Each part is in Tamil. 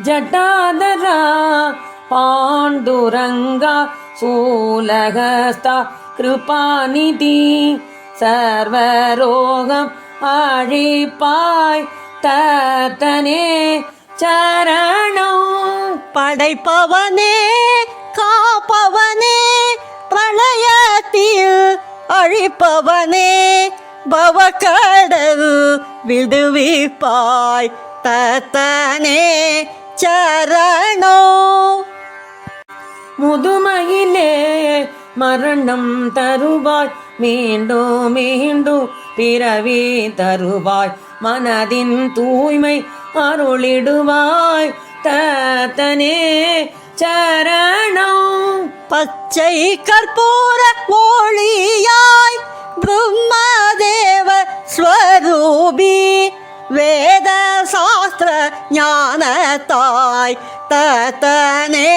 ஜட்டாதரா பாண்டுரங்கா சூலகஸ்தா கிருபாநிதி சர்வரோகம் அழிப்பாய் தத்தனே சரணம். படைப்பவனே காப்பவனே பிரளயத்தில் அழிப்பவனே பவக்கடல் விடுவிப்பாய் தத்தனே சரணோ. முதுமையிலே மரணம் தருவாய் மீண்டும் மீண்டும் பிறவி தருவாய் மனதின் தூய்மை அருளிடுவாய் தத்தனே சரணம். பச்சை கற்பூர ஒளியாய் பிரம்மதேவ ஸ்வரூபி வேத சாஸ்திர ஞானத்தாய் தத்தனே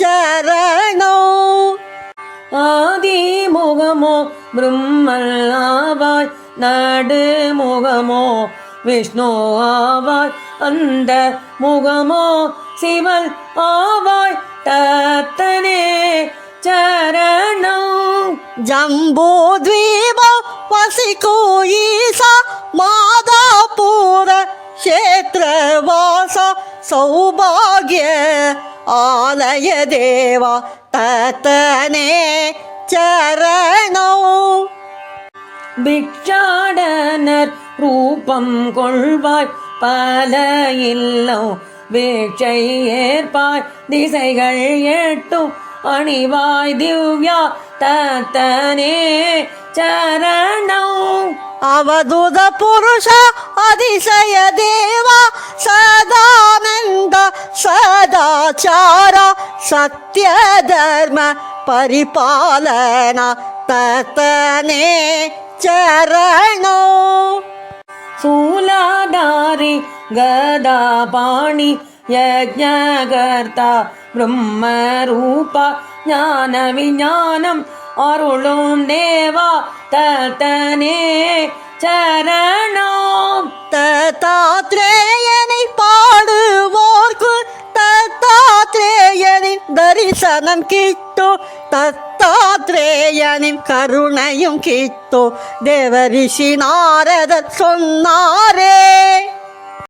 சரணோ. ஆதி முகமோ பிரம்மல் ஆவாய் நடுமுகமோ விஷ்ணு ஆவாய் அந்த முகமோ சிவன் ஆவாய் தத்தனே சரணோ. ஜம்போ த்வீபம் வசிக்கோ ஈசா மாதாபுர க்ஷேத்ரவாச சௌபாகிய ஆலய தேவா தத்தனே சரணோ. பிக்ஷாடனர் ரூபம் கொள்வாய் பல இல்லம் வீழ்ச்சை ஏற்பாய் திசைகள் எட்டும் அணிவாய் திவ்யா தத்தனே சரணோ. அவதுத புருஷ அதிசய தேவா சதானந்த சதாச்சார சத்ய தர்ம பரிபாலன தத்தனே சரணோ. சூலாதாரி கதாபாணி யஜ்ஞகர்த்தா பிரம்மரூபா ஞான விஞ்ஞானம் அருளும் தேவா தத்தனே சரணோ. தத்தாத்ரேயனை பாடுவோர்க்கு தத்தாத்ரேயனின் தரிசனம் கிட்டோ தத்தாத்ரேயனின் கருணையும் கிட்டோ தேவரிஷி நாரதர் சொன்னாரே.